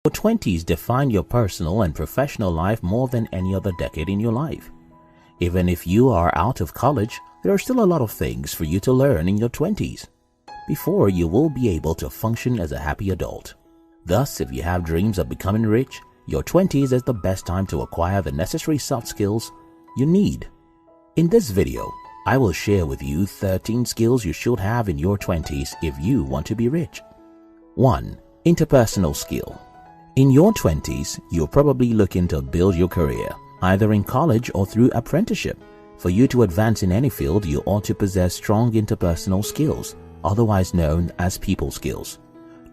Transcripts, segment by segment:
Your 20s define your personal and professional life more than any other decade in your life. Even if you are out of college, there are still a lot of things for you to learn in your 20s before you will be able to function as a happy adult. Thus, if you have dreams of becoming rich, your 20s is the best time to acquire the necessary soft skills you need. In this video, I will share with you 13 skills you should have in your 20s if you want to be rich. 1. Interpersonal skill. In your 20s, you're probably looking to build your career, either in college or through apprenticeship. For you to advance in any field, you ought to possess strong interpersonal skills, otherwise known as people skills.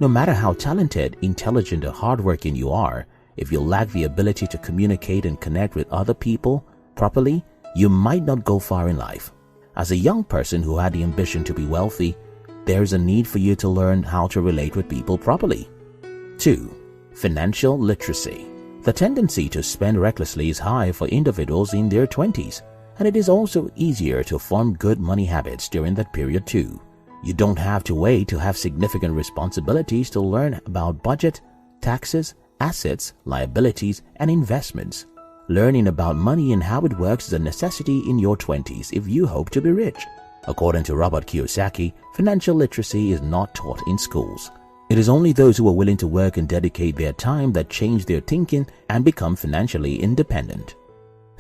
No matter how talented, intelligent, or hardworking you are, if you lack the ability to communicate and connect with other people properly, you might not go far in life. As a young person who had the ambition to be wealthy, there's a need for you to learn how to relate with people properly. 2. Financial literacy. The tendency to spend recklessly is high for individuals in their 20s, and it is also easier to form good money habits during that period too. You don't have to wait to have significant responsibilities to learn about budget, taxes, assets, liabilities, and investments. Learning about money and how it works is a necessity in your 20s if you hope to be rich. According to Robert Kiyosaki, financial literacy is not taught in schools. It is only those who are willing to work and dedicate their time that change their thinking and become financially independent.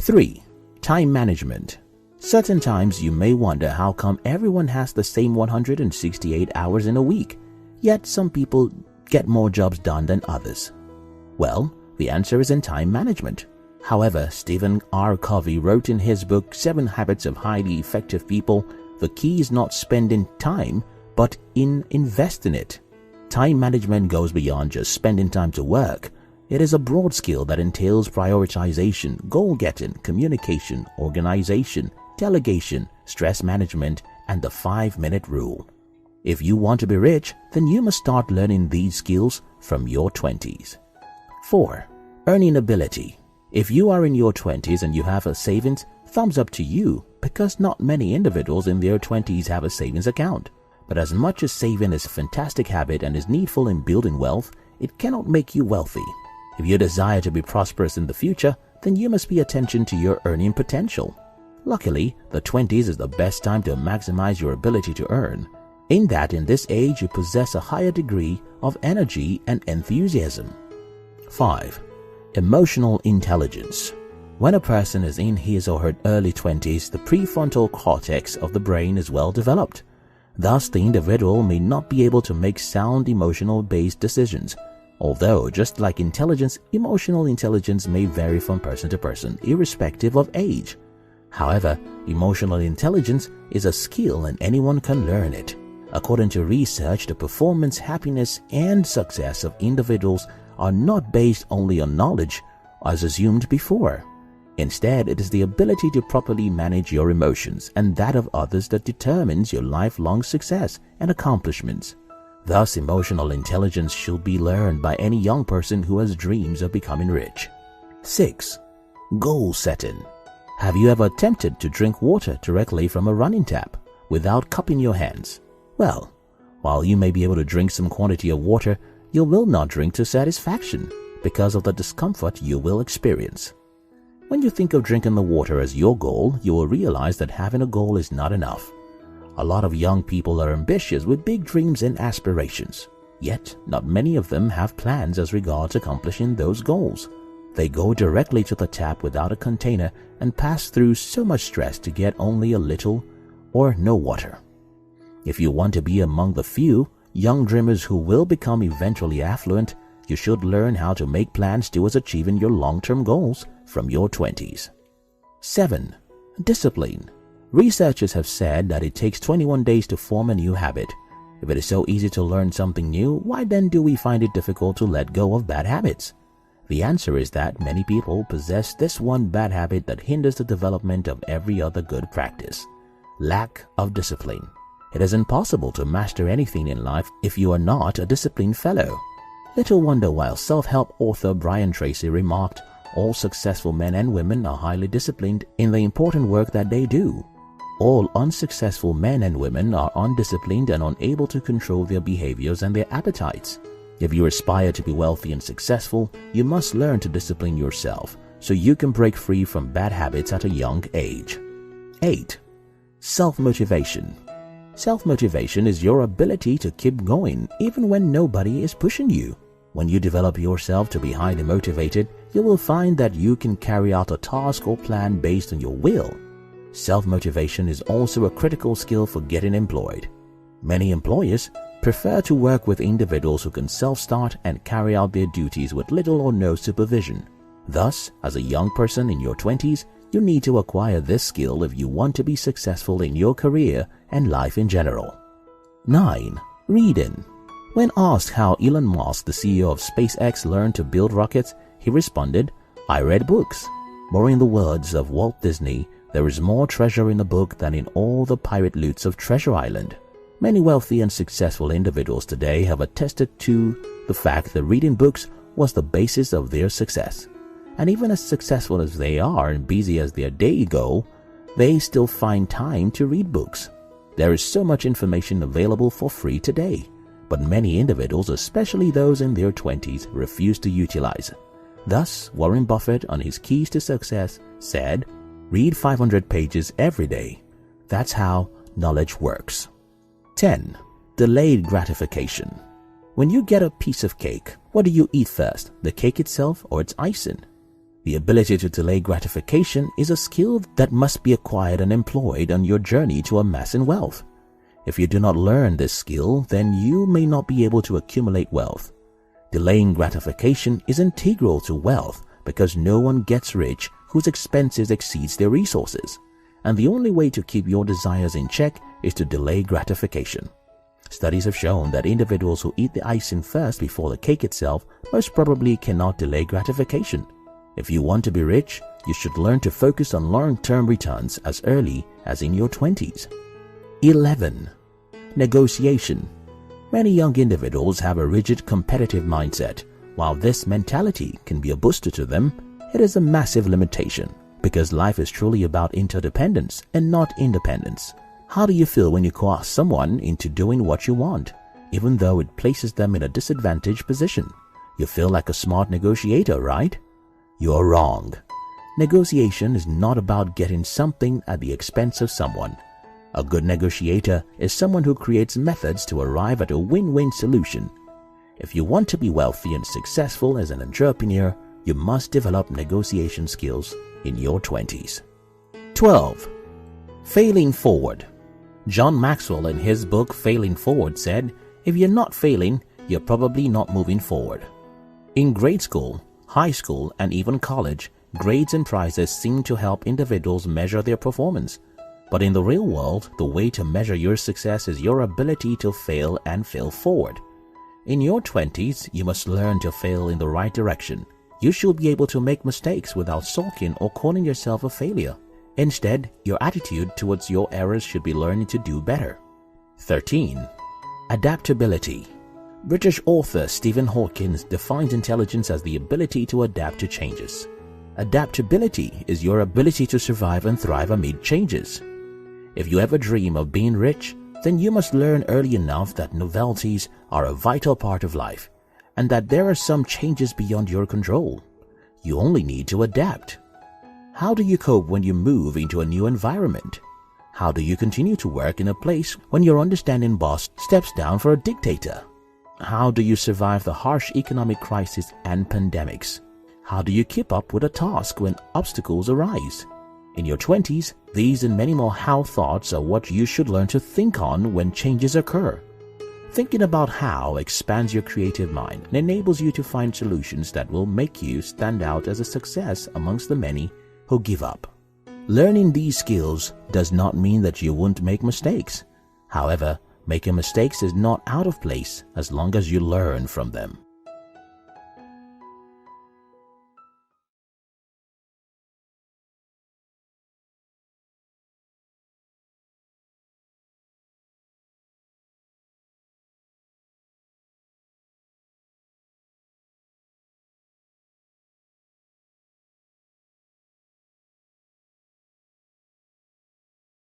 3. Time management. Certain times you may wonder how come everyone has the same 168 hours in a week, yet some people get more jobs done than others. Well, the answer is in time management. However, Stephen R. Covey wrote in his book 7 Habits of Highly Effective People, the key is not spending time, but in investing it. Time management goes beyond just spending time to work. It is a broad skill that entails prioritization, goal-getting, communication, organization, delegation, stress management, and the 5-minute rule. If you want to be rich, then you must start learning these skills from your 20s. 4. Earning ability. If you are in your 20s and you have a savings, thumbs up to you, because not many individuals in their 20s have a savings account. But as much as saving is a fantastic habit and is needful in building wealth, it cannot make you wealthy. If you desire to be prosperous in the future, then you must pay attention to your earning potential. Luckily, the 20s is the best time to maximize your ability to earn, in that in this age you possess a higher degree of energy and enthusiasm. 5. Emotional intelligence. When a person is in his or her early 20s, the prefrontal cortex of the brain is well developed. Thus, the individual may not be able to make sound emotional-based decisions. Although, just like intelligence, emotional intelligence may vary from person to person, irrespective of age. However, emotional intelligence is a skill and anyone can learn it. According to research, the performance, happiness, and success of individuals are not based only on knowledge, as assumed before. Instead, it is the ability to properly manage your emotions and that of others that determines your lifelong success and accomplishments. Thus, emotional intelligence should be learned by any young person who has dreams of becoming rich. 6. Goal setting. Have you ever attempted to drink water directly from a running tap without cupping your hands? Well, while you may be able to drink some quantity of water, you will not drink to satisfaction because of the discomfort you will experience. When you think of drinking the water as your goal, you will realize that having a goal is not enough. A lot of young people are ambitious with big dreams and aspirations, yet not many of them have plans as regards accomplishing those goals. They go directly to the tap without a container and pass through so much stress to get only a little or no water. If you want to be among the few young dreamers who will become eventually affluent, you should learn how to make plans towards achieving your long-term goals from your 20s. 7. Discipline. Researchers have said that it takes 21 days to form a new habit. If it is so easy to learn something new, why then do we find it difficult to let go of bad habits? The answer is that many people possess this one bad habit that hinders the development of every other good practice: lack of discipline. It is impossible to master anything in life if you are not a disciplined fellow. Little wonder why self-help author Brian Tracy remarked, "All successful men and women are highly disciplined in the important work that they do. All unsuccessful men and women are undisciplined and unable to control their behaviors and their appetites." If you aspire to be wealthy and successful, you must learn to discipline yourself so you can break free from bad habits at a young age. 8. Self-motivation. Self-motivation is your ability to keep going even when nobody is pushing you. When you develop yourself to be highly motivated, you will find that you can carry out a task or plan based on your will. Self-motivation is also a critical skill for getting employed. Many employers prefer to work with individuals who can self-start and carry out their duties with little or no supervision. Thus, as a young person in your 20s, you need to acquire this skill if you want to be successful in your career and life in general. 9. Reading. When asked how Elon Musk, the CEO of SpaceX, learned to build rockets, he responded, "I read books." Or in the words of Walt Disney, there is more treasure in a book than in all the pirate loots of Treasure Island. Many wealthy and successful individuals today have attested to the fact that reading books was the basis of their success. And even as successful as they are and busy as their day go, they still find time to read books. There is so much information available for free today, but many individuals, especially those in their 20s, refuse to utilize it. Thus, Warren Buffett, on his Keys to Success, said, "Read 500 pages every day. That's how knowledge works." 10. Delayed gratification. When you get a piece of cake, what do you eat first, the cake itself or its icing? The ability to delay gratification is a skill that must be acquired and employed on your journey to amassing wealth. If you do not learn this skill, then you may not be able to accumulate wealth. Delaying gratification is integral to wealth because no one gets rich whose expenses exceeds their resources. And the only way to keep your desires in check is to delay gratification. Studies have shown that individuals who eat the icing first before the cake itself most probably cannot delay gratification. If you want to be rich, you should learn to focus on long-term returns as early as in your 20s. 11. Negotiation. Many young individuals have a rigid competitive mindset. While this mentality can be a booster to them, it is a massive limitation because life is truly about interdependence and not independence. How do you feel when you coerce someone into doing what you want, even though it places them in a disadvantaged position? You feel like a smart negotiator, right? You're wrong. Negotiation is not about getting something at the expense of someone. A good negotiator is someone who creates methods to arrive at a win-win solution. If you want to be wealthy and successful as an entrepreneur, you must develop negotiation skills in your 20s. 12. Failing forward. John Maxwell in his book Failing Forward said, "If you're not failing, you're probably not moving forward." In grade school, high school, and even college, grades and prizes seem to help individuals measure their performance. But in the real world, the way to measure your success is your ability to fail and fail forward. In your 20s, you must learn to fail in the right direction. You should be able to make mistakes without sulking or calling yourself a failure. Instead, your attitude towards your errors should be learning to do better. 13. Adaptability. British author Stephen Hawking defines intelligence as the ability to adapt to changes. Adaptability is your ability to survive and thrive amid changes. If you ever dream of being rich, then you must learn early enough that novelties are a vital part of life and that there are some changes beyond your control. You only need to adapt. How do you cope when you move into a new environment? How do you continue to work in a place when your understanding boss steps down for a dictator? How do you survive the harsh economic crisis and pandemics? How do you keep up with a task when obstacles arise? In your 20s, these and many more how thoughts are what you should learn to think on when changes occur. Thinking about how expands your creative mind and enables you to find solutions that will make you stand out as a success amongst the many who give up. Learning these skills does not mean that you won't make mistakes. However, making mistakes is not out of place as long as you learn from them.